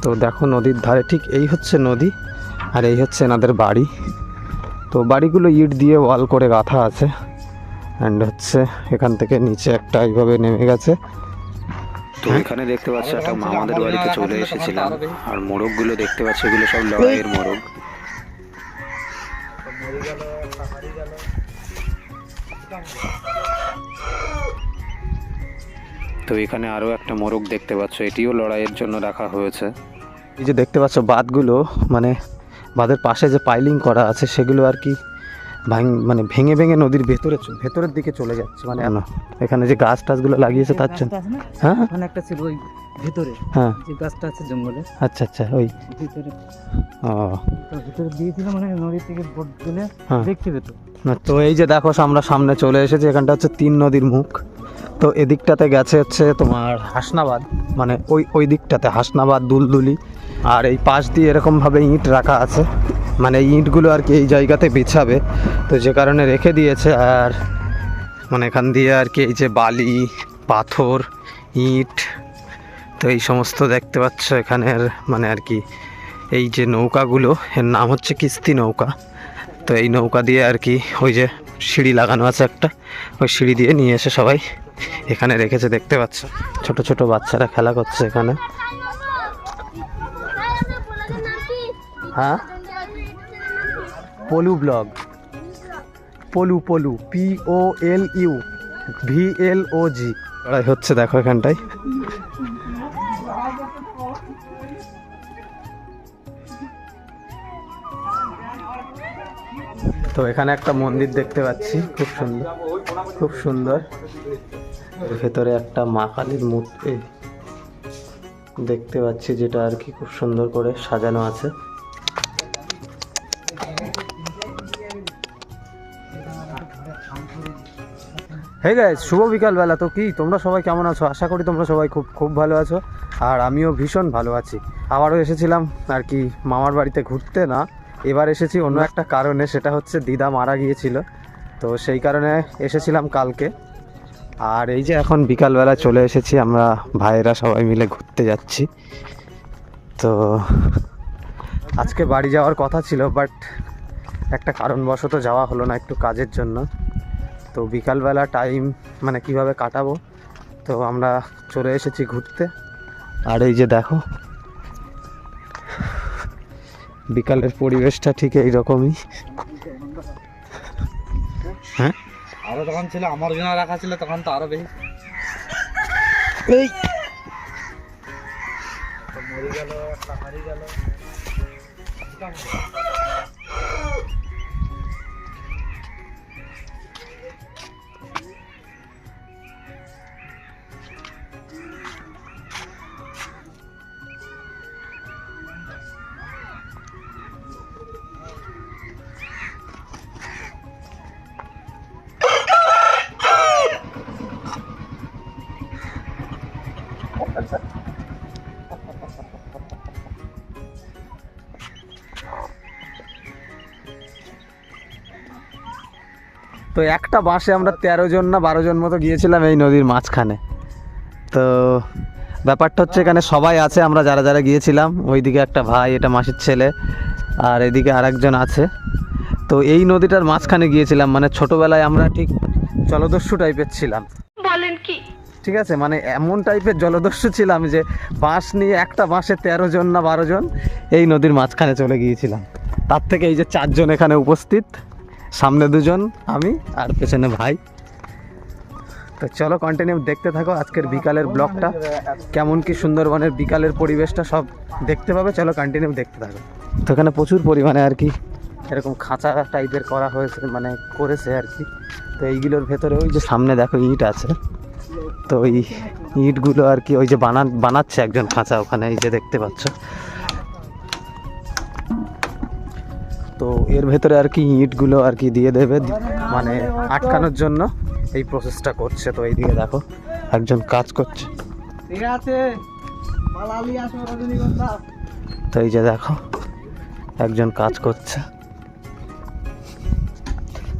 তো দেখো নদীর ধারে ঠিক এই হচ্ছে নদী, আর এই হচ্ছে এনাদের বাড়ি। তো বাড়িগুলো ইট দিয়ে ওয়াল করে গাঁথা আছে। অ্যান্ড হচ্ছে এখান থেকে নিচে একটা এইভাবে নেমে গেছে। তো এখানে দেখতে পাচ্ছ একটা মামাদের বাড়িতে চলে এসেছিলাম, আর মোরগগুলো দেখতে পাচ্ছ, এগুলো সব লড়াইয়ের মোরগ। তো এখানে আরও একটা মোরগ দেখতে পাচ্ছ, এটিও লড়াইয়ের জন্য রাখা হয়েছে। এই যে দেখতে পাচ্ছ বাঁধগুলো, মানে বাঁধের পাশে যে পাইলিং করা আছে সেগুলো আর কি মানে ভেঙে ভেঙে নদীর ভেতরের দিকে চলে যাচ্ছে। মানে এখানে যে গাছ টাছগুলো লাগিয়েছে তার জন্য। হ্যাঁ ওখানে একটা ছিল ওই ভিতরে, হ্যাঁ যে গাছটা আছে জঙ্গলে। আচ্ছা আচ্ছা, ওই ভিতরে ও ভিতরে দিয়েছিল, মানে নদী থেকে বোট গেলে দেখতে পেত। তো এই যে দেখো আমরা সামনে চলে এসেছি, এখানটা হচ্ছে 3 নদীর মুখ। তো এদিকটাতে গেছে হচ্ছে তোমার হাসনাবাদ, মানে ওই দিকটাতে হাসনাবাদ, দুলদুলি। আর এই পাশ দিয়ে এরকমভাবে ইট রাখা আছে, মানে এই ইটগুলো আর কি এই জায়গাতে বিছাবে, তো যে কারণে রেখে দিয়েছে। আর মানে এখান দিয়ে আর কি এই যে বালি, পাথর, ইট, তো এই সমস্ত দেখতে পাচ্ছ এখানের, মানে আর কি এই যে নৌকাগুলো, এর নাম হচ্ছে কিস্তি নৌকা। তো এই নৌকা দিয়ে আর কি ওই যে সিঁড়ি লাগানো আছে একটা, ওই সিঁড়ি দিয়ে নিয়ে এসে সবাই এখানে রেখেছে। দেখতে পাচ্ছ ছোট ছোট বাচ্চারা খেলা করছে এখানে। হ্যাঁ, পলু ব্লগ, পলু POLU VLOG লড়াই হচ্ছে দেখো এখানটায়। তো এখানে একটা মন্দির দেখতে পাচ্ছি, খুব সুন্দর, খুব সুন্দর। ভেতরে একটা মা কালীর মূর্তি দেখতে পাচ্ছি, যেটা আর কি খুব সুন্দর করে সাজানো আছে। হে গাইস, শুভ বিকালবেলা। তো কি তোমরা সবাই কেমন আছো? আশা করি তোমরা সবাই খুব খুব ভালো আছো, আর আমিও ভীষণ ভালো আছি। আবারও এসেছিলাম আর কি মামার বাড়িতে ঘুরতে। না, এবার এসেছি অন্য একটা কারণে, সেটা হচ্ছে দিদা মারা গিয়েছিল, তো সেই কারণে এসেছিলাম কালকে। আর এই যে এখন বিকালবেলা চলে এসেছি, আমরা ভাইয়েরা সবাই মিলে ঘুরতে যাচ্ছি। তো আজকে বাড়ি যাওয়ার কথা ছিল, বাট একটা কারণবশত যাওয়া হলো না, একটু কাজের জন্য। তো বিকালবেলা টাইম মানে কিভাবে কাটাবো, তো আমরা চলে এসেছি ঘুরতে। আর এই যে দেখো বিকালের পরিবেশটা ঠিক এইরকমই। হ্যাঁ, আরো যখন ছিল আমার জন্য রাখা ছিল, তখন তো আরো বেশি। এই মরে গেল, একটা হারিয়ে গেল। তো একটা বাসে আমরা 13 জন না 12 জন মতো গিয়েছিলাম এই নদীর মাঝখানে। তো ব্যাপারটা হচ্ছে এখানে সবাই আছে, আমরা যারা যারা গিয়েছিলাম। ওইদিকে একটা ভাই, এটা মাসির ছেলে, আর এদিকে আরেকজন আছে। তো এই নদীটার মাঝখানে গিয়েছিলাম, মানে ছোটোবেলায় আমরা ঠিক জলদস্যু টাইপের ছিলাম। বলেন কি? ঠিক আছে, মানে এমন টাইপের জলদস্যু ছিলাম যে বাঁশ নিয়ে একটা বাঁশে 13 জন না 12 জন এই নদীর মাঝখানে চলে গিয়েছিলাম। তার থেকে এই যে 4 জন এখানে উপস্থিত, সামনে 2 জন আমি, আর পেছনে ভাই। তো চলো কন্টিনিউ দেখতে থাকো আজকের বিকালের ব্লগটা, কেমন কি সুন্দরবনের বিকালের পরিবেশটা সব দেখতে পাবে। চলো কন্টিনিউ দেখতে থাকো। তো এখানে প্রচুর পরিমাণে আর কি এরকম খাঁচা টাইপের করা হয়েছে, মানে করেছে আর কি। তো এইগুলোর ভেতরে ওই যে সামনে দেখো ইট আছে, তো ওই ইটগুলো আর কি ওই যে বানাচ্ছে একজন খাঁচা ওখানে, এই যে দেখতে পাচ্ছ। তো এর ভেতরে আর কি ইটগুলো আর কি দিয়ে দেবে, মানে আটকানোর জন্য এই প্রসেসটা করছে। তো এইদিকে দেখো একজন কাজ করছে, ঠিক আছে। মালালি আসো, রজনীগন্ধা। তো এই যে দেখো একজন কাজ করছে।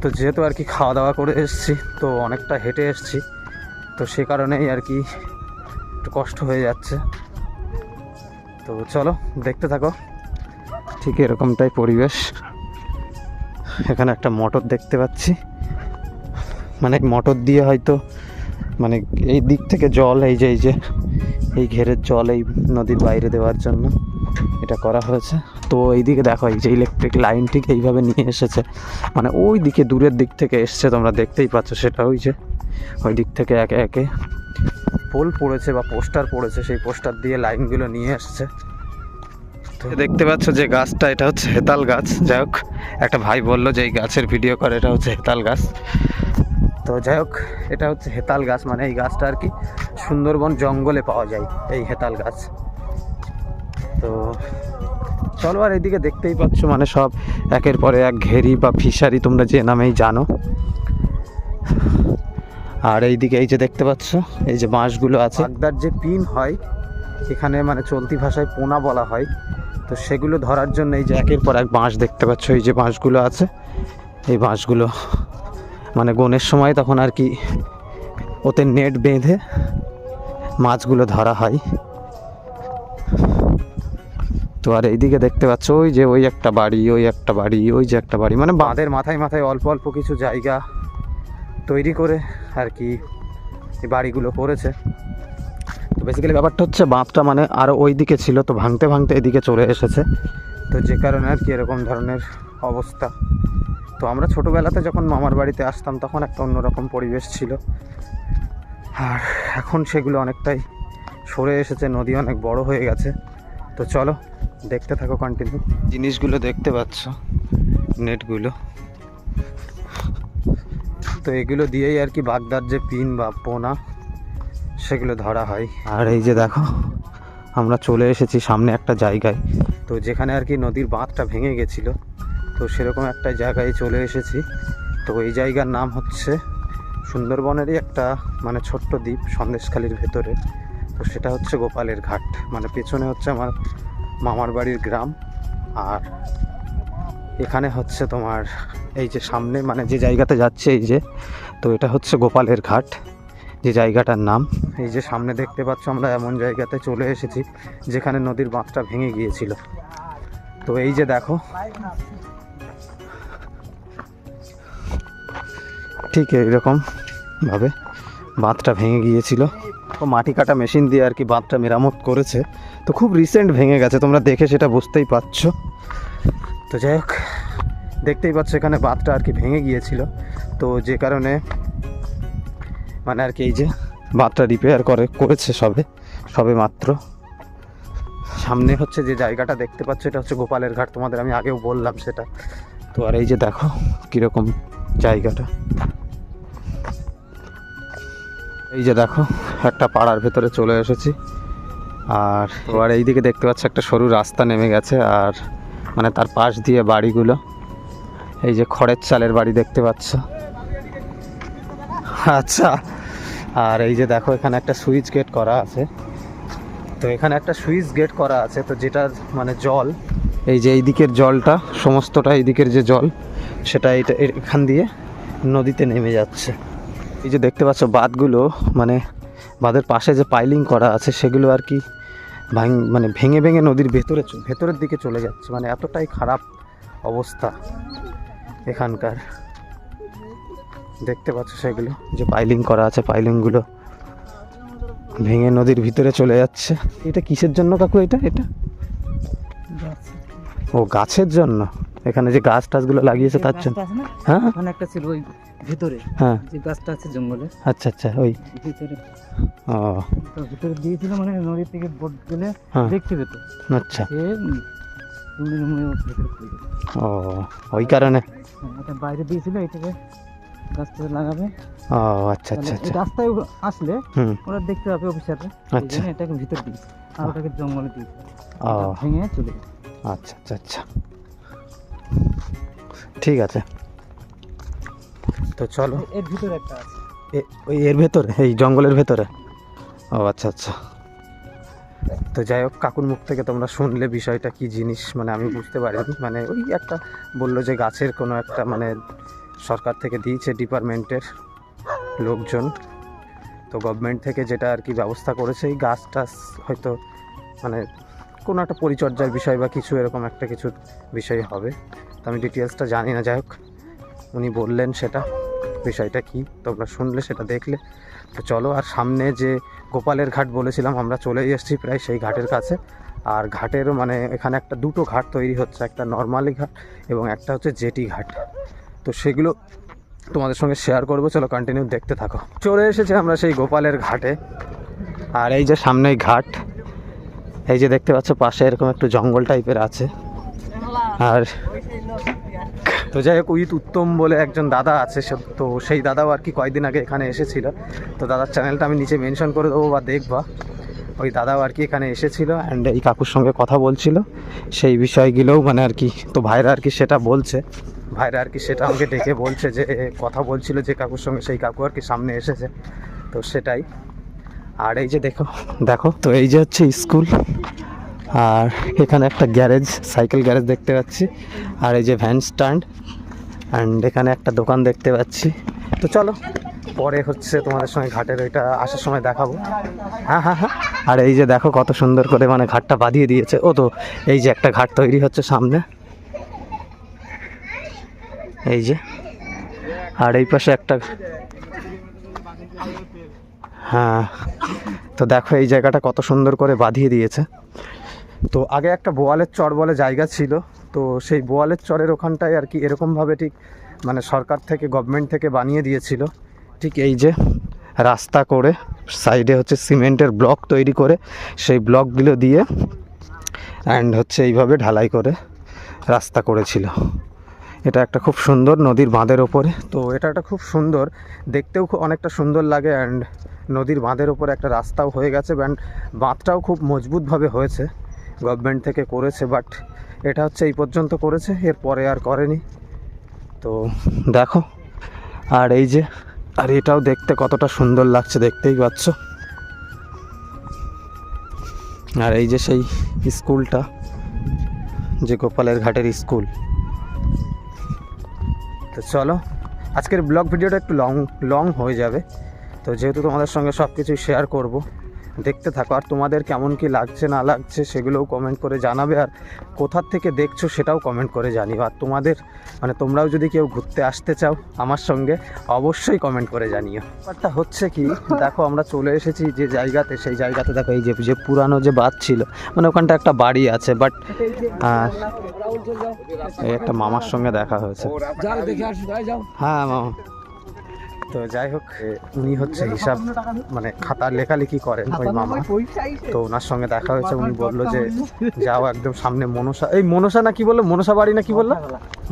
তো যেহেতু আর কি খাওয়া দাওয়া করে এসেছি, তো অনেকটা হেঁটে এসেছি, তো সে কারণেই আর কি একটু কষ্ট হয়ে যাচ্ছে। তো চলো দেখতে থাকো, ঠিক এরকমটাই পরিবেশ। এখানে একটা মোটর দেখতে পাচ্ছি, মানে মোটর দিয়ে হয়তো মানে এই দিক থেকে জল এই যে এই ঘেরের জল এই নদীর বাইরে দেওয়ার জন্য এটা করা হয়েছে। তো এইদিকে দেখো এই যে ইলেকট্রিক লাইন ঠিক এইভাবে নিয়ে এসেছে, মানে ওই দিকে দূরের দিক থেকে এসছে, তোমরা দেখতেই পাচ্ছ সেটা। ওই যে ওই দিক থেকে একে একে পোল পড়েছে বা পোস্টার পড়েছে, সেই পোস্টার দিয়ে লাইনগুলো নিয়ে আসছে। তো দেখতে পাচ্ছ যে গাছটা, এটা হচ্ছে হেতাল গাছ। যাই হোক, একটা ভাই বললো যে এই গাছের ভিডিও করে, এটা হচ্ছে হেতাল গাছ। তো যাই হোক, এটা হচ্ছে হেতাল গাছ, মানে এই গাছটা আর কি সুন্দরবন জঙ্গলে পাওয়া যায় এই হেতাল গাছ। তো চলো, আর এইদিকে দেখতেই পাচ্ছ মানে সব একের পরে এক ঘেরি বা ফিশারি, তোমরা যে নামেই জানো। আর এইদিকে এই যে দেখতে পাচ্ছ এই যে বাঁশগুলো আছে, বাগদার যে পিন হয় এখানে মানে চলতি ভাষায় পোনা বলা হয়। তো সেগুলো ধরার জন্য এই যে একের পর এক বাঁশ দেখতে পাচ্ছ, এই যে বাঁশগুলো আছে, এই বাঁশগুলো মানে গনের সময় তখন আর কি ওতে নেট বেঁধে মাছগুলো ধরা হয়। তো আর এইদিকে দেখতে পাচ্ছ ওই যে ওই একটা বাড়ি, ওই একটা বাড়ি, ওই যে একটা বাড়ি, মানে বাঁধের মাথায় মাথায় অল্প অল্প কিছু জায়গা তৈরি করে আর কি এই বাড়িগুলো করেছে। তো বেসিক্যালি ব্যাপারটা হচ্ছে বাঁধটা মানে আরও ওই দিকে ছিল, তো ভাঙতে ভাঙতে এদিকে চলে এসেছে, তো যে কারণে আর কি এরকম ধরনের অবস্থা। তো আমরা ছোটোবেলাতে যখন মামার বাড়িতে আসতাম তখন একটা অন্যরকম পরিবেশ ছিল, আর এখন সেগুলো অনেকটাই সরে এসেছে, নদী অনেক বড় হয়ে গেছে। তো চলো দেখতে থাকো কন্টিনিউ। জিনিসগুলো দেখতে পাচ্ছ, নেটগুলো, তো এগুলো দিয়েই আর কি বাগদার যে পিন বা পোনা সেগুলো ধরা হয়। আর এই যে দেখো আমরা চলে এসেছি সামনে একটা জায়গায়, তো যেখানে আর কি নদীর বাঁধটা ভেঙে গেছিলো, তো সেরকম একটা জায়গায় চলে এসেছি। তো এই জায়গার নাম হচ্ছে সুন্দরবনেরই একটা মানে ছোট্ট দ্বীপ সন্দেশখালির ভেতরে। তো সেটা হচ্ছে গোপালের ঘাট, মানে পেছনে হচ্ছে আমার মামার বাড়ির গ্রাম, আর এখানে হচ্ছে তোমার এই যে সামনে মানে যে জায়গাতে যাচ্ছে এই যে, তো এটা হচ্ছে গোপালের ঘাট যে জায়গাটার নাম। এই যে সামনে দেখতে পাচ্ছ আমরা এমন জায়গাতে চলে এসেছি যেখানে নদীর বাঁধটা ভেঙে গিয়েছিল। তো এই যে দেখো ঠিক এইরকম ভাবে বাঁধটা ভেঙে গিয়েছিল, তো মাটি কাটা মেশিন দিয়ে আর কি বাঁধটা মেরামত করেছে। তো খুব রিসেন্ট ভেঙে গেছে, তোমরা দেখে সেটা বুঝতেই পারছো। তো যাই হোক, দেখতেই পাচ্ছ এখানে বাঁধটা আর কি ভেঙে গিয়েছিল, তো যে কারণে মানে আর কি এই যে বাঁধটা রিপেয়ার করেছে সবে মাত্র। সামনে হচ্ছে যে জায়গাটা দেখতে পাচ্ছ এটা হচ্ছে গোপালের ঘাট, তোমাদের আমি আগেও বললাম সেটা। তো আর এই যে দেখো কীরকম জায়গাটা, এই যে দেখো একটা পাড়ার ভেতরে চলে এসেছি। আর এইদিকে দেখতে পাচ্ছ একটা সরু রাস্তা নেমে গেছে, আর মানে তার পাশ দিয়ে বাড়িগুলো, এই যে খড়ের চালের বাড়ি দেখতে পাচ্ছ। আচ্ছা, আর এই যে দেখো এখানে একটা সুইচ গেট করা আছে, তো এখানে একটা সুইচ গেট করা আছে, তো যেটা মানে জল এই যে এই দিকের জলটা সমস্তটা এই দিকের যে জল সেটা এখান দিয়ে নদীতে নেমে যাচ্ছে। এই যে দেখতে পাচ্ছ বাঁধগুলো মানে বাঁধের পাশে যে পাইলিং করা আছে সেগুলো আর কি মানে ভেঙে ভেঙে নদীর ভেতরের দিকে চলে যাচ্ছে, মানে এতটাই খারাপ অবস্থা এখানকার। দেখতে পাচ্ছ সেগুলো যে পাইলিং করা আছে, পাইলিংগুলো ভেঙে নদীর ভিতরে চলে যাচ্ছে। এটা কিসের জন্য কাকু? এটা ও গাছের জন্য, এখানে যে গাছ টাছগুলো লাগিয়েছে তার জন্য। হ্যাঁ ওখানে একটা ছিল ওই ভিতরে, হ্যাঁ যে গাছটা আছে জঙ্গলে। আচ্ছা আচ্ছা, ওই ভিতরে ও তো ভিতরে দিয়েছিল, মানে নদীর থেকে বোট গেলে দেখতে পেত। আচ্ছা, ও ওই কারণে এটা বাইরে দিয়েছিল, এটাকে গাছটা লাগাবে। ও আচ্ছা আচ্ছা আচ্ছা, রাস্তায় আসলে ওরা দেখতে পাবে অফিসাররা, আচ্ছা এটাকে ভিতর দিয়েছে আর ওটাকে জঙ্গলে দিয়েছে, ভেঙে চলে গেছে। আচ্ছা আচ্ছা আচ্ছা, ঠিক আছে। তো চলো, এর ভিতরে একটা আছে, ওই এর ভেতরে, এই জঙ্গলের ভেতরে। ও আচ্ছা আচ্ছা। তো যাই হোক, কাকুর মুখ থেকে তোমরা শুনলে বিষয়টা কি জিনিস মানে আমি বুঝতে পারিনি, মানে ওই একটা বললো যে গাছের কোনো একটা মানে সরকার থেকে দিয়েছে ডিপার্টমেন্টের লোকজন, তো গভর্নমেন্ট থেকে যেটা আর কি ব্যবস্থা করেছে এই গাছ টাছ হয়তো মানে কোনো একটা পরিচর্যার বিষয় বা কিছু এরকম একটা কিছুর বিষয় হবে। তো আমি ডিটেলসটা জানি না, যাই হোক উনি বললেন সেটা, বিষয়টা কি তোমরা শুনলে সেটা দেখলে। তো চলো, আর সামনে যে গোপালের ঘাট বলেছিলাম আমরা চলেই এসেছি প্রায় সেই ঘাটের কাছে। আর ঘাটেরও মানে এখানে একটা দুটো ঘাট তৈরি হচ্ছে, একটা নর্মালি ঘাট এবং একটা হচ্ছে জেটি ঘাট। তো সেগুলো তোমাদের সঙ্গে শেয়ার করবো, চলো কন্টিনিউ দেখতে থাকো। চলে এসেছি আমরা সেই গোপালের ঘাটে, আর এই যে সামনেই ঘাট, এই যে দেখতে পাচ্ছ পাশে এরকম একটু জঙ্গল টাইপের আছে। আর তো যাই হোক, উইথ উত্তম বলে একজন দাদা আছে, তো সেই দাদাও আর কি কয়েকদিন আগে এখানে এসেছিল। তো দাদার চ্যানেলটা আমি নিচে মেনশন করে দেবো বা দেখবা, ওই দাদাও আর কি এখানে এসেছিলো অ্যান্ড এই কাকুর সঙ্গে কথা বলছিল সেই বিষয়গুলোও মানে আর কি। তো ভাইরা আর কি সেটা বলছে, ভাইরা আর কি সেটা আমাকে ডেকে বলছে যে কথা বলছিল যে কাকুর সঙ্গে, সেই কাকু আর কি সামনে এসেছে, তো সেটাই। আর এই যে দেখো দেখো, তো এই যে হচ্ছে স্কুল, আর এখানে একটা গ্যারেজ, সাইকেল গ্যারেজ দেখতে পাচ্ছি, আর এই যে ভ্যান স্ট্যান্ড, অ্যান্ড এখানে একটা দোকান দেখতে পাচ্ছি। তো চলো পরে হচ্ছে তোমাদের সঙ্গে ঘাটের ওইটা আসার সময় দেখাবো। হ্যাঁ হ্যাঁ হ্যাঁ, আর এই যে দেখো কত সুন্দর করে মানে ঘাটটা বাঁধিয়ে দিয়েছে। ও তো এই যে একটা ঘাট তৈরি হচ্ছে সামনে, এই যে, আর এই পাশে একটা, হ্যাঁ। তো দেখো এই জায়গাটা কত সুন্দর করে বাঁধিয়ে দিয়েছে। তো আগে একটা বোয়ালের চর বলে জায়গা ছিল, তো সেই বোয়ালের চরের ওখানটায় আর কি এরকমভাবে ঠিক মানে সরকার থেকে, গভর্নমেন্ট থেকে বানিয়ে দিয়েছিল ঠিক এই যে রাস্তা করে, সাইডে হচ্ছে সিমেন্টের ব্লক তৈরি করে সেই ব্লকগুলো দিয়ে অ্যান্ড হচ্ছে এইভাবে ঢালাই করে রাস্তা করেছিল। এটা একটা খুব সুন্দর নদীর বাঁধের ওপরে, তো এটা একটা খুব সুন্দর, দেখতেও অনেকটা সুন্দর লাগে, অ্যান্ড নদীর বাঁধের ওপরে একটা রাস্তাও হয়ে গেছে, অ্যান্ড বাঁধটাও খুব মজবুতভাবে হয়েছে, গভর্নমেন্ট থেকে করেছে, বাট এটা হচ্ছে এই পর্যন্ত করেছে, এরপরে আর করেনি। তো দেখো, আর এই যে, আর এটাও দেখতে কতটা সুন্দর লাগছে, দেখতেই পাচ্ছ। আর এই যে সেই স্কুলটা, যে গোপালের ঘাটের স্কুল। তো চলো, আজকের ব্লগ ভিডিওটা একটু লং হয়ে যাবে, তো যেহেতু তোমাদের সঙ্গে সব কিছুই শেয়ার করব, দেখতে থাকো। আর তোমাদের কেমন কি লাগছে না লাগছে সেগুলোও কমেন্ট করে জানাবে, আর কোথার থেকে দেখছো সেটাও কমেন্ট করে জানিও। আর তোমাদের মানে তোমরাও যদি কেউ ঘুরতে আসতে চাও আমার সঙ্গে, অবশ্যই কমেন্ট করে জানিও। ব্যাপারটা হচ্ছে কি, দেখো আমরা চলে এসেছি যে জায়গাতে, সেই জায়গাতে দেখো এই যে পুরানো যে বাঁধ ছিল, মানে ওখানটা একটা বাড়ি আছে, বাট এই একটা মামার সঙ্গে দেখা হয়েছে। হ্যাঁ মামা। তো যাই হোক, উনি হচ্ছে হিসাব মানে খাতার লেখালেখি করেন ওই মামা, তো ওনার সঙ্গে দেখা হয়েছে। উনি বললো যে যাও একদম সামনে মনসা, এই মনসা না কি বললো, মনসা বাড়ি না কি বললো,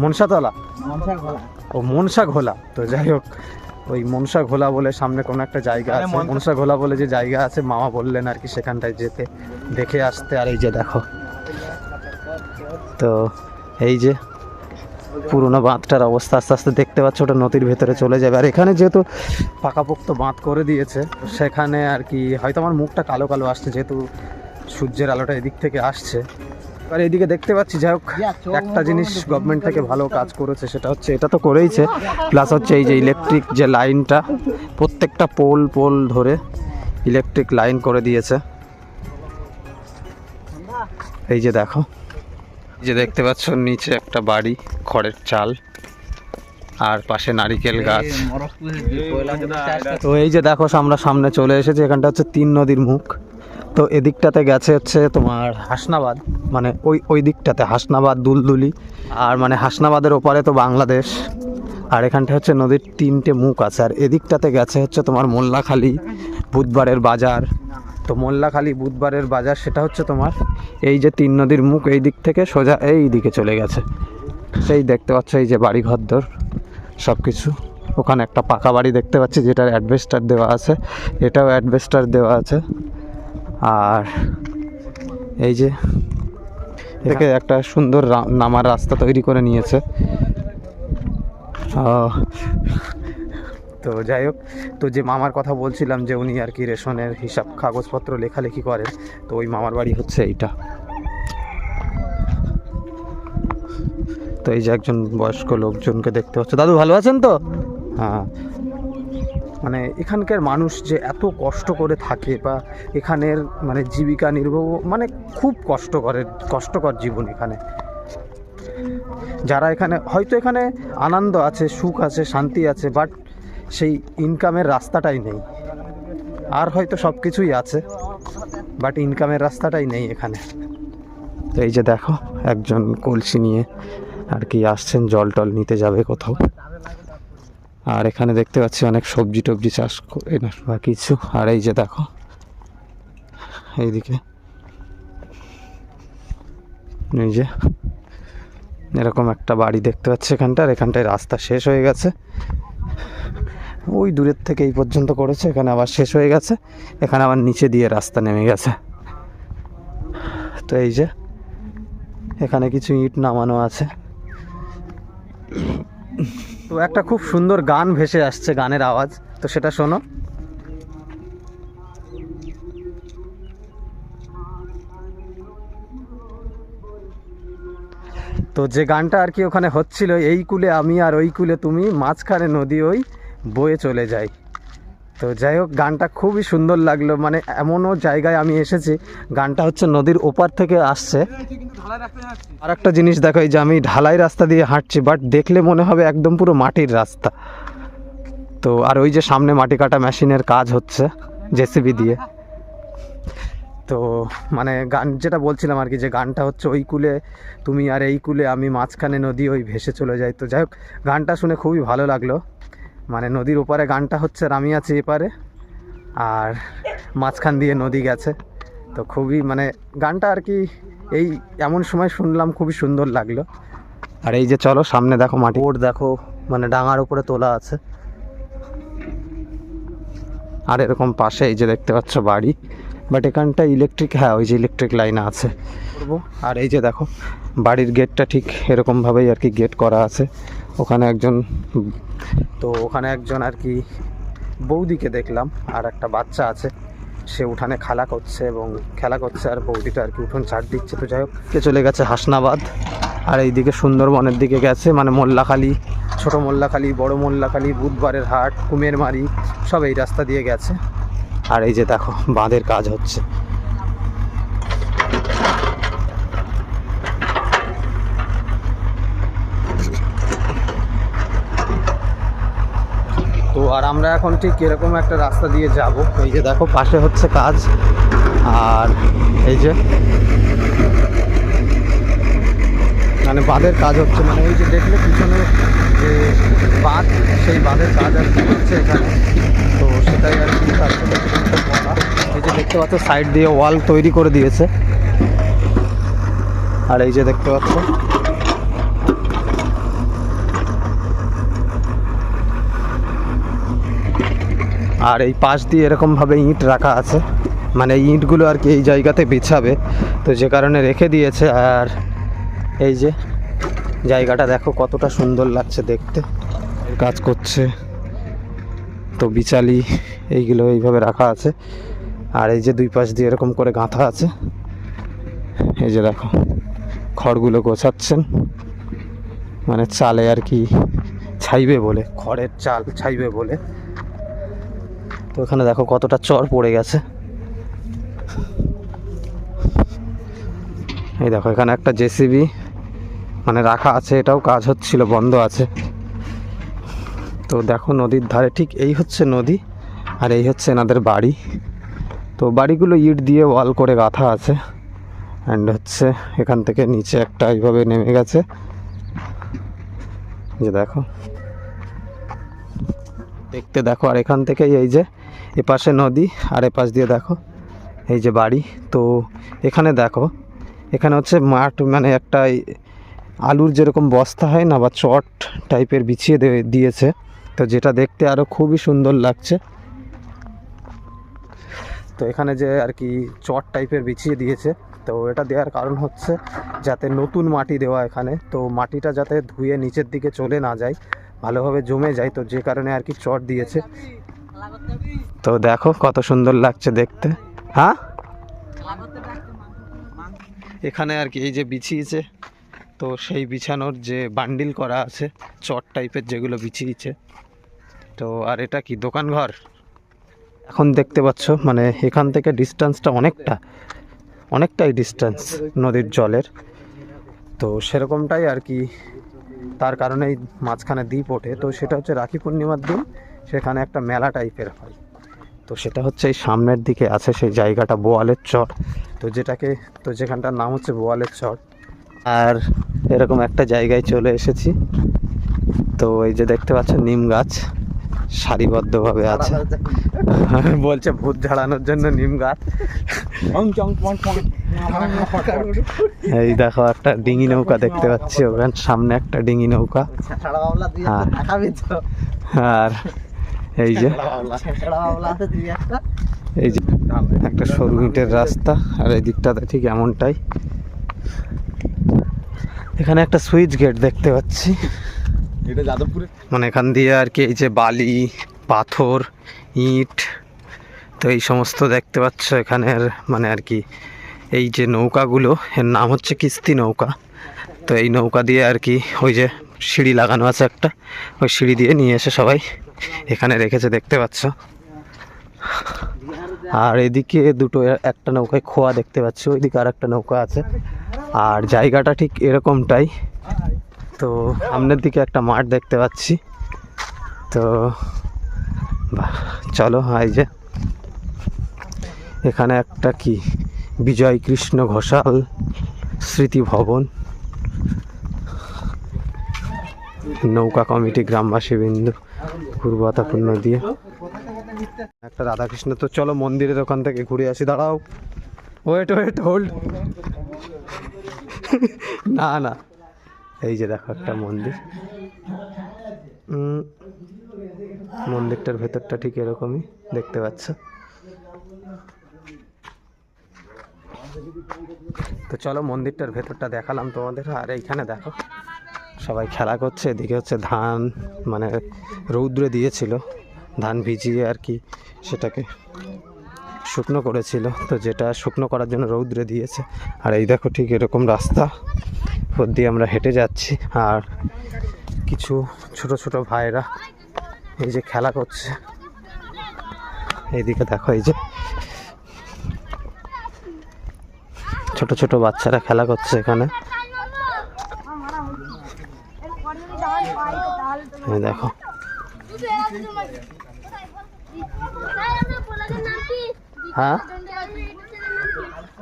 মনসাতলা, ও মনসা ঘোলা। তো যাই হোক, ওই মনসা ঘোলা বলে সামনে কোনো একটা জায়গা আছে, মনসা ঘোলা বলে যে জায়গা আছে, মামা বললেন আর কি সেখানটায় যেতে, দেখে আসতে। আর এই যে দেখো, তো এই যে পুরোনো বাঁধটার অবস্থা আস্তে আস্তে দেখতে পাচ্ছ, ওটা নদীর ভেতরে চলে যাবে। আর এখানে যেহেতু পাকাপোক্ত বাঁধ করে দিয়েছে, সেখানে আর কি হয়তো আমার মুখটা কালো কালো আসছে, যেহেতু সূর্যের আলোটা এদিক থেকে আসছে। আর এদিকে দেখতে পাচ্ছি, যাই হোক একটা জিনিস গভর্নমেন্ট থেকে ভালো কাজ করেছে, সেটা হচ্ছে এটা তো করেইছে, প্লাস হচ্ছে এই যে ইলেকট্রিক যে লাইনটা, প্রত্যেকটা পোল ধরে ইলেকট্রিক লাইন করে দিয়েছে। এই যে দেখো, যে দেখতে পাচ্ছ নিচে একটা বাড়ি, খড়ের চাল, আর পাশে নারিকেল গাছ। তো এই যে দেখো আমরা সামনে চলে এসেছি, এখানটা হচ্ছে 3 নদীর মুখ। তো এদিকটাতে গেছে হচ্ছে তোমার হাসনাবাদ, মানে ওই দিকটাতে হাসনাবাদ, দুলদুলি, আর মানে হাসনাবাদের ওপারে তো বাংলাদেশ। আর এখানটা হচ্ছে নদীর 3টে মুখ আছে, আর এদিকটাতে গেছে হচ্ছে তোমার মোল্লাখালী, বুধবারের বাজার। তো মোল্লাখালী, বুধবারের বাজার, সেটা হচ্ছে তোমার এই যে 3 নদীর মুখ, এই দিক থেকে সোজা এই দিকে চলে গেছে। সেই দেখতে পাচ্ছ এই যে বাড়ি ঘরদোর সব কিছু। ওখানে একটা পাকা বাড়ি দেখতে পাচ্ছি যেটার অ্যাডভেস্টার দেওয়া আছে, এটাও অ্যাডভেস্টার দেওয়া আছে। আর এই যে এটাকে একটা সুন্দর নামার রাস্তা তৈরি করে নিয়েছে। তো যাই হোক, তো যে মামার কথা বলছিলাম যে উনি আর কি রেশনের হিসাব কাগজপত্র লেখালেখি করেন, তো ওই মামার বাড়ি হচ্ছে এইটা। তো এই যে একজন বয়স্ক লোকজনকে দেখতে পাচ্ছ। দাদু ভালো আছেন তো? হ্যাঁ, মানে এখানকার মানুষ যে এত কষ্ট করে থাকে বা এখানের মানে জীবিকা নির্বাহ মানে খুব কষ্টকর জীবন এখানে। যারা এখানে হয়তো এখানে আনন্দ আছে, সুখ আছে, শান্তি আছে, বাট সেই ইনকামের রাস্তাটাই নেই। আর হয়তো সব কিছুই আছে, বাট ইনকামের রাস্তাটাই নেই এখানে। তো এই যে দেখো একজন কলসি নিয়ে আর কি আসছেন, জল টল নিতে যাবে কোথাও। আর এখানে দেখতে পাচ্ছি অনেক সবজি টবজি চাষ করে বা কিছু। আর এই যে দেখো এইদিকে এই যে এরকম একটা বাড়ি দেখতে পাচ্ছি এখানটায়। এখানটায় রাস্তা শেষ হয়ে গেছে, ওই দূরের থেকে এই পর্যন্ত করেছে, এখানে আবার শেষ হয়ে গেছে, এখানে আবার নিচে দিয়ে রাস্তা নেমে গেছে। তো এই যে এখানে কিছু ইট নামানো আছে। তো একটা খুব সুন্দর গান ভেসে আসছে, গানের আওয়াজ, তো সেটা শোনো। তো যে গানটা আর কি ওখানে হচ্ছিল, এই কূলে আমি আর ওই কূলে তুমি, মাঝখানে নদী ওই বয়ে চলে যাই। তো যাই হোক, গানটা খুবই সুন্দর লাগলো। মানে এমনও জায়গায় আমি এসেছি, গানটা হচ্ছে নদীর ওপার থেকে আসছে। আর একটা জিনিস দেখো, এই যে আমি ঢালাই রাস্তা দিয়ে হাঁটছি, বাট দেখলে মনে হবে একদম পুরো মাটির রাস্তা। তো আর ওই যে সামনে মাটি কাটা মেশিনের কাজ হচ্ছে জেসিবি দিয়ে। তো মানে গান যেটা বলছিলাম আর কি, যে গানটা হচ্ছে ওই কূলে তুমি আর এই কূলে আমি, মাঝখানে নদী ওই ভেসে চলে যায়। তো যাই হোক, গানটা শুনে খুবই ভালো লাগলো। মানে নদীর ওপারে গানটা হচ্ছে, আর আমি আছি এপারে, আর মাঝখান দিয়ে নদী গেছে। তো খুবই মানে গানটা আর কি এই এমন সময় শুনলাম, খুবই সুন্দর লাগলো। আর এই যে চলো সামনে দেখো মাটি ওর দেখো, মানে ডাঙার উপরে তোলা আছে। আর এরকম পাশে এই যে দেখতে পাচ্ছ বাড়ি, বাট এখানটা ইলেকট্রিক, হ্যাঁ ওই যে ইলেকট্রিক লাইন আছে। আর এই যে দেখো বাড়ির গেটটা ঠিক এরকমভাবেই আর কি গেট করা আছে। ওখানে একজন আর কি বৌদিকে দেখলাম, আর একটা বাচ্চা আছে, সে উঠানে খেলা করছে, আর বৌদিটা আর কি উঠোন ছাড় দিচ্ছে। তো যাই হোক, চলে গেছে হাসনাবাদ, আর এইদিকে সুন্দরবনের দিকে গেছে, মানে মোল্লাখালী, ছোট মোল্লাখালী, বড় মোল্লাখালী, বুধবারের হাট, কুমেরমারি, সব এই রাস্তা দিয়ে গেছে। আর এই যে দেখো বাঁধের কাজ হচ্ছে। তো আর আমরা এখন ঠিক এরকম একটা রাস্তা দিয়ে যাব। এই যে দেখো পাশে হচ্ছে কাজ, আর এই যে মানে বাঁধের কাজ হচ্ছে, মানে ওই যে দেখলে পিছনে যে বাঁধ, সেই বাঁধের কাজ আর কি হচ্ছে এখানে। তো সেটাই আর কি তার সাথে বলা। এই যে দেখতে পাচ্ছ সাইড দিয়ে ওয়াল তৈরি করে দিয়েছে, আর এই যে দেখতে পাচ্ছ আর এই পাশ দিয়ে এরকমভাবে ইট রাখা আছে, মানে ইটগুলো আর কি এই জায়গাতে বিছাবে, তো যে কারণে রেখে দিয়েছে। আর এই যে জায়গাটা দেখো কতটা সুন্দর লাগছে দেখতে, কাজ করছে। তো বিচালি এইগুলো এইভাবে রাখা আছে, আর এই যে দুই পাশ দিয়ে এরকম করে গাঁথা আছে। এই যে দেখো খড়গুলো গোছাচ্ছেন, মানে চালে আর কি ছাইবে বলে, খড়ের চাল ছাইবে বলে। তো এখানে দেখো কতটা চর পড়ে গেছে। এই দেখো এখানে একটা জেসিবি মানে রাখা আছে, এটাও কাজ হচ্ছিল, বন্ধ আছে। তো দেখো নদীর ধারে ঠিক এই হচ্ছে নদী, আর এই হচ্ছে এনাদের বাড়ি। তো বাড়িগুলো ইট দিয়ে ওয়াল করে গাঁথা আছে, অ্যান্ড হচ্ছে এখান থেকে নিচে একটা এইভাবে নেমে গেছে। যে দেখো দেখতে দেখো, আর এখান থেকেই এই যে এপাশে নদী, আর এপাশ দিয়ে দেখো এই যে বাড়ি। তো এখানে দেখো, এখানে হচ্ছে মাঠ, মানে একটা আলুর যেরকম বস্তা হয় না, বা চট টাইপের বিছিয়ে দিয়েছে। তো যেটা দেখতে আরও খুবই সুন্দর লাগছে। তো এখানে যে আর কি চট টাইপের বিছিয়ে দিয়েছে, তো এটা দেওয়ার কারণ হচ্ছে যাতে নতুন মাটি দেওয়া এখানে, তো মাটিটা যাতে ধুয়ে নিচের দিকে চলে না যায়, ভালোভাবে জমে যায়, তো যে কারণে আর কি চট দিয়েছে। তো দেখো কত সুন্দর লাগছে দেখতে। হ্যাঁ এখানে আর কি এই যে বিছিয়েছে, তো সেই বিছানোর যে বান্ডিল করা আছে চট টাইপের যেগুলো বিছিয়েছে, তো আর এটা কি দোকান ঘর? এখন দেখতে পাচ্ছ মানে এখান থেকে ডিস্টেন্সটা অনেকটাই ডিস্টেন্স নদীর জলের, তো সেরকমটাই আর কি। তার কারণেই মাঝখানে দ্বীপ ওঠে, তো সেটা হচ্ছে রাখি পূর্ণিমার দিন সেখানে একটা মেলা টাইপের হয়। তো সেটা হচ্ছে এই সামনের দিকে আছে সেই জায়গাটা বোয়ালের চর, তো যেখানটার নাম হচ্ছে বোয়ালের চর। আর এরকম একটা জায়গায় চলে এসেছি। তো এই যে দেখতে পাচ্ছেন নিম গাছ সারিবদ্ধভাবে আছে। বলছে ভূত ঝাড়ানোর জন্য নিম গাছ। এই দেখো একটা ডিঙি নৌকা দেখতে পাচ্ছি, ওখানে সামনে একটা ডিঙি নৌকা। আর এই যে একটা সরু ইটের রাস্তা, আর এই দিকটাতে ঠিক এমনটাই। এখানে একটা সুইচ গেট দেখতে পাচ্ছি, এটা যাদবপুরে। মানে এখান দিয়ে আর কি এই যে বালি, পাথর, ইট, তো এই সমস্ত দেখতে পাচ্ছ এখানের মানে আর কি। এই যে নৌকাগুলো এর নাম হচ্ছে কিস্তি নৌকা। তো এই নৌকা দিয়ে আর কি ওই যে সিঁড়ি লাগানো আছে একটা, ওই সিঁড়ি দিয়ে নিয়ে এসে সবাই এখানে রেখেছে দেখতে পাচ্ছ। আর এদিকে একটা নৌকায় খোয়া দেখতে পাচ্ছি, ওইদিকে আর একটা নৌকা আছে। আর জায়গাটা ঠিক এরকমটাই। তো সামনের দিকে একটা মাঠ দেখতে পাচ্ছি। তো চলো, এই যে এখানে একটা কি বিজয় কৃষ্ণ ঘোষাল স্মৃতি ভবন, নৌকা কমিটি গ্রামবাসী বিন্দু পূর্বতাপূর্ণ দিয়ে একটা রাধাকৃষ্ণ। তো চলো মন্দিরের ওখান থেকে ঘুরে আসি। দাঁড়াও, ওয়েট হোল্ড। না, এই যে দেখো একটা মন্দির। মন্দিরটার ভেতরটা ঠিক এরকমই দেখতে পাচ্ছ। তো চলো মন্দিরটার ভেতরটা দেখালাম তোমাদের। আর এইখানে দেখো সবাই খেলা করছে। এদিকে হচ্ছে ধান, মানে রৌদ্রে দিয়েছিল, ধান ভিজিয়ে আর কি সেটাকে শুকনো করেছিল, তো যেটা শুকনো করার জন্য রৌদ্রে দিয়েছে। আর এই দেখো ঠিক এরকম রাস্তা, ওর দিয়ে আমরা হেঁটে যাচ্ছি। আর কিছু ছোট ছোট ভাইরা এই যে খেলা করছে। এইদিকে দেখো এই যে ছোট ছোট বাচ্চারা খেলা করছে এখানে। এই দেখো হ্যাঁ,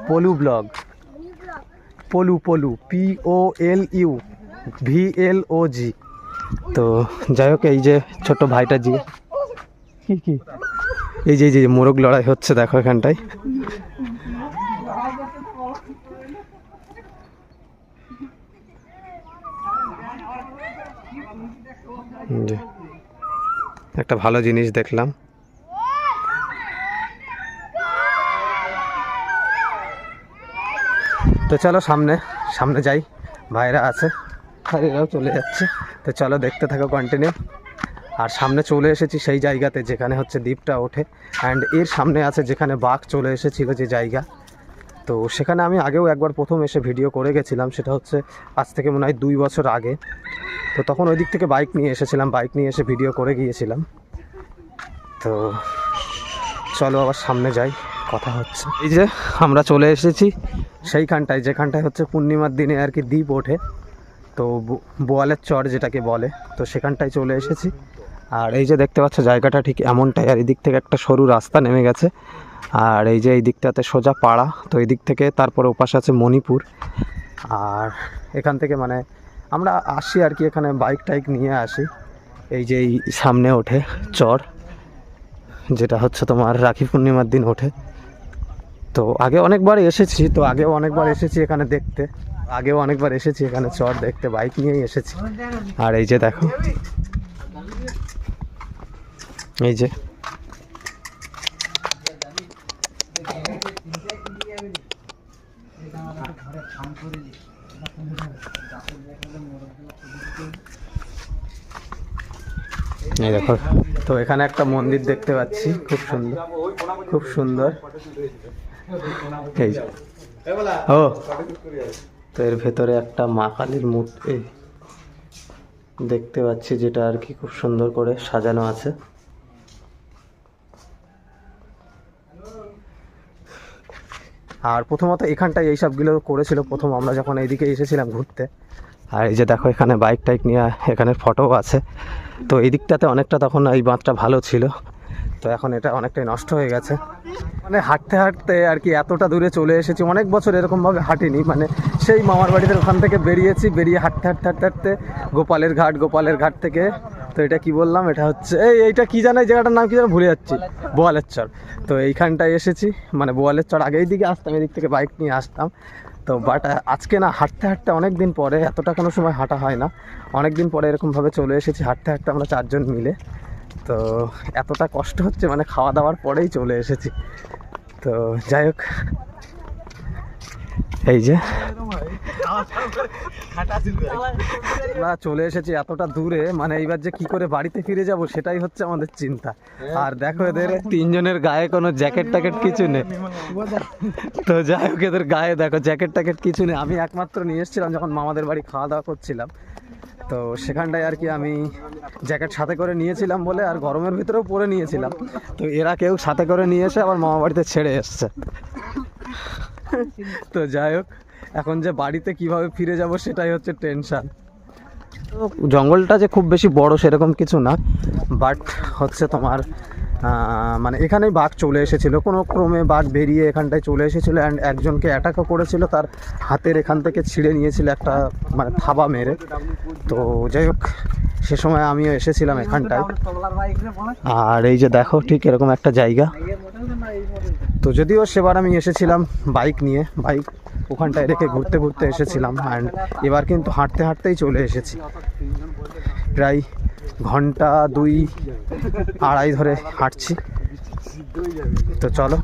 পলু ব্লগ, পলু POLUVLOG। তো যাই হোক, এই যে ছোট ভাইটা জি কি এই যে মোরগ লড়াই হচ্ছে দেখো এখানটায়। একটা ভালো জিনিস দেখলাম। তো চলো সামনে যাই, ভাইরা আছে আর এরাও চলে যাচ্ছে। তো চলো দেখতে থাকো কন্টিনিউ। আর সামনে চলে এসেছি সেই জায়গাতে যেখানে হচ্ছে দ্বীপটা ওঠে, অ্যান্ড এর সামনে আছে যেখানে বাঘ চলে এসেছিল যে জায়গা। তো সেখানে আমি আগেও একবার প্রথম এসে ভিডিও করে গেছিলাম, সেটা হচ্ছে আজ থেকে মনে হয় 2 বছর আগে। তো তখন ওই দিক থেকে বাইক নিয়ে এসেছিলাম, বাইক নিয়ে এসে ভিডিও করে গিয়েছিলাম। তো চলো আবার সামনে যাই, কথা হচ্ছে। এই যে আমরা চলে এসেছি সেইখানটায় যেখানটায় হচ্ছে পূর্ণিমার দিনে আর কি দ্বীপ ওঠে, তো বোয়ালের চর যেটাকে বলে, তো সেখানটায় চলে এসেছি। আর এই যে দেখতে পাচ্ছ জায়গাটা ঠিক এমনটাই। আর এই দিক থেকে একটা সরু রাস্তা নেমে গেছে, আর এই যে এই দিকটাতে সোজা পাড়া। তো এই দিক থেকে তারপরে ওপাশে আছে মণিপুর। আর এখান থেকে মানে আমরা আসি আর কি, এখানে বাইক টাইক নিয়ে আসি। এই যে এই সামনে ওঠে চর, যেটা হচ্ছে তোমার রাখি পূর্ণিমার দিন ওঠে। তো আগেও অনেকবার এসেছি এখানে দেখতে, এখানে চর দেখতে বাইক নিয়েই এসেছি। আর এই যে দেখো এই যে এই দেখো। তো এখানে একটা মন্দির দেখতে পাচ্ছি, খুব সুন্দর। এই ও, তো এর ভেতরে একটা মা কালীর মূর্তি, দেখতে পাচ্ছি, যেটা আর কি খুব সুন্দর করে সাজানো আছে। আর প্রথমত এখানটায় এই সবগুলো করেছিল প্রথম আমরা যখন এইদিকে এসেছিলাম ঘুরতে। আর এই যে দেখো এখানে বাইক টাইক নিয়ে এখানে ফটোও আছে। তো এই দিকটাতে অনেকটা তখন এই বাঁধটা ভালো ছিল, তো এখন এটা অনেকটাই নষ্ট হয়ে গেছে। মানে হাঁটতে হাঁটতে আর কি এতটা দূরে চলে এসেছি, অনেক বছর এরকমভাবে হাঁটিনি। মানে সেই মামার বাড়িতে ওখান থেকে বেরিয়েছি, বেরিয়ে হাঁটতে হাঁটতে হাঁটতে হাঁটতে গোপালের ঘাট থেকে, তো এটা কি বললাম, এটা হচ্ছে এইটা কি জানাই জায়গাটার নাম কি যেন ভুলে যাচ্ছি, বোয়ালের চর। তো এইখানটায় এসেছি, মানে বোয়ালের চর আগে এই দিকে আসতাম, এদিক থেকে বাইক নিয়ে আসতাম। তো বাট আজকে না হাঁটতে হাঁটতে অনেক দিন পরে, এতটা কোনো সময় হাঁটা হয় না, অনেক দিন পরে এরকমভাবে চলে এসেছি হাঁটতে হাঁটতে আমরা 4 জন মিলে। তো এতটা কষ্ট হচ্ছে, মানে খাওয়া দাওয়ার পরেই চলে এসেছি। তো যাই হোক, এই যে আমরা চলে এসেছি এতটা দূরে, মানে এইবার যে কি করে বাড়িতে ফিরে যাব সেটাই হচ্ছে আমাদের চিন্তা। আর দেখো এদের 3 জনের গায়ে কোনো জ্যাকেট ট্যাকেট কিছু নেই। তো যাই হোক, এদের গায়ে দেখো জ্যাকেট ট্যাকেট কিছু নেই। আমি একমাত্র নিয়ে এসেছিলাম যখন মামাদের বাড়ি খাওয়া দাওয়া করছিলাম, তো সেখানটায় আর কি আমি জ্যাকেট সাথে করে নিয়েছিলাম বলে, আর গরমের ভিতরেও পরে নিয়েছিলাম। তো এরা কেউ সাথে করে নিয়ে এসে আবার মামা বাড়িতে ছেড়ে এসছে। তো যাই হোক, এখন যে বাড়িতে কিভাবে ফিরে যাব সেটাই হচ্ছে টেনশন। জঙ্গলটা যে খুব বেশি বড় সেরকম কিছু না, বাট হচ্ছে তোমার মানে এখানেই বাঘ চলে এসেছিলো, কোনো ক্রমে বাঘ বেরিয়ে এখানটায় চলে এসেছিলো অ্যান্ড একজনকে অ্যাটাকও করেছিল, তার হাতের এখান থেকে ছিঁড়ে নিয়েছিল একটা মানে থাবা মেরে। তো যাই হোক, সে সময় আমিও এসেছিলাম এখানটায়। আর এই যে দেখো ঠিক এরকম একটা জায়গা। তো যদিও সেবার আমি এসেছিলাম বাইক নিয়ে, বাইক ওখানটায় রেখে ঘুরতে ঘুরতে এসেছিলাম, অ্যান্ড এবার কিন্তু হাঁটতে হাঁটতেই চলে এসেছি। প্রায় ঘন্টা 2-2.5 ধরে হাঁটছি। তো চলো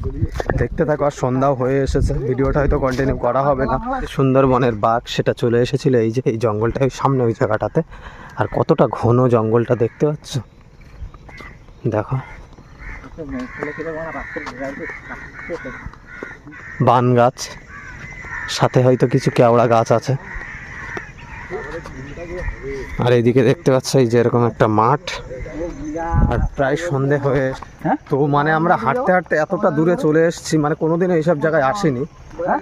দেখতে থাকো। আর সন্ধ্যাও হয়ে এসেছে, ভিডিওটা হয়তো কন্টিনিউ করা হবে না। সুন্দরবনের বাঘ সেটা চলে এসেছিল এই যে এই জঙ্গলটা, ওই সামনে ওই জায়গাটাতে। আর কতটা ঘন জঙ্গলটা দেখতে পাচ্ছ, দেখো বান গাছ, সাথে হয়তো কিছু কেওড়া গাছ আছে। আর এইদিকে দেখতে পাচ্ছ এই যে এরকম একটা মাঠ, আর প্রায় সন্ধে হয়ে, তো মানে আমরা হাঁটতে হাঁটতে এতটা দূরে চলে এসেছি, মানে কোনোদিনও এইসব জায়গায় আসিনি।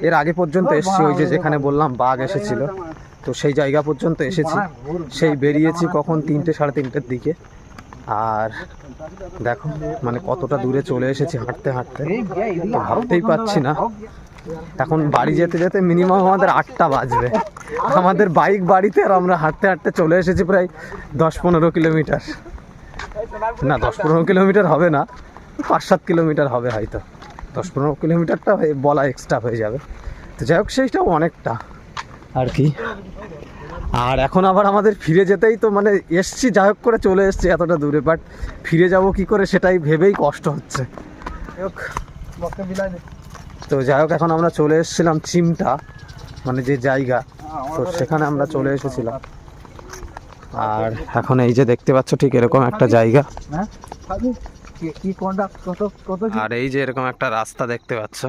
এর আগে পর্যন্ত এসেছি, ওই যে যেখানে বললাম বাঘ এসেছিল, তো সেই জায়গা পর্যন্ত এসেছি। সেই বেরিয়েছি কখন 3টে 3:30-র দিকে। আর দেখো মানে কতটা দূরে চলে এসেছি হাঁটতে হাঁটতে, তো ভাবতেই পারছি না। এখন বাড়ি যেতে যেতে মিনিমাম আমাদের 8টা বাজবে, আমাদের বাইক বাড়িতে, আর আমরা হাঁটতে হাঁটতে চলে এসেছি প্রায় 10-15 কিলোমিটার। না 10-15 কিলোমিটার হবে না, 5-7 কিলোমিটার হবে হয়তো। 10-15 কিলোমিটারটা বলা এক্সট্রা হয়ে যাবে। তো যাই হোক, সেইটাও অনেকটা আর কি। আর এখন আবার আমাদের ফিরে যেতেই, তো মানে এসছি যাই হোক করে চলে এসছি এতটা দূরে, বাট ফিরে যাব কি করে সেটাই ভেবেই কষ্ট হচ্ছে। তো যাই হোক, এখন আমরা চলে এসেছিলাম চিমটা, মানে যে জায়গা, তো সেখানে আমরা চলে এসেছিলাম। আর এখন এই যে দেখতে পাচ্ছ ঠিক এরকম একটা জায়গা, আর এই যে এরকম একটা রাস্তা দেখতে পাচ্ছ।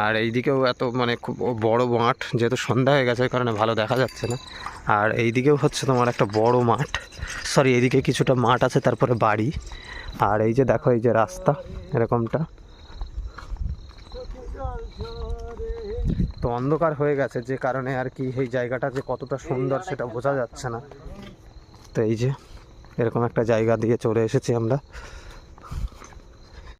আর এইদিকেও এত মানে খুব বড় মাঠ, যেহেতু সন্ধ্যা হয়ে গেছে ওই কারণে ভালো দেখা যাচ্ছে না। আর এইদিকেও হচ্ছে তোমার একটা বড় মাঠ, সরি এইদিকে কিছুটা মাঠ আছে, তারপরে বাড়ি। আর এই যে দেখো এই যে রাস্তা এরকমটা, তো অন্ধকার হয়ে গেছে যে কারণে আর কি এই জায়গাটা যে কতটা সুন্দর সেটা বোঝা যাচ্ছে না। তো এই যে এরকম একটা জায়গা দিয়ে চলে এসেছি আমরা।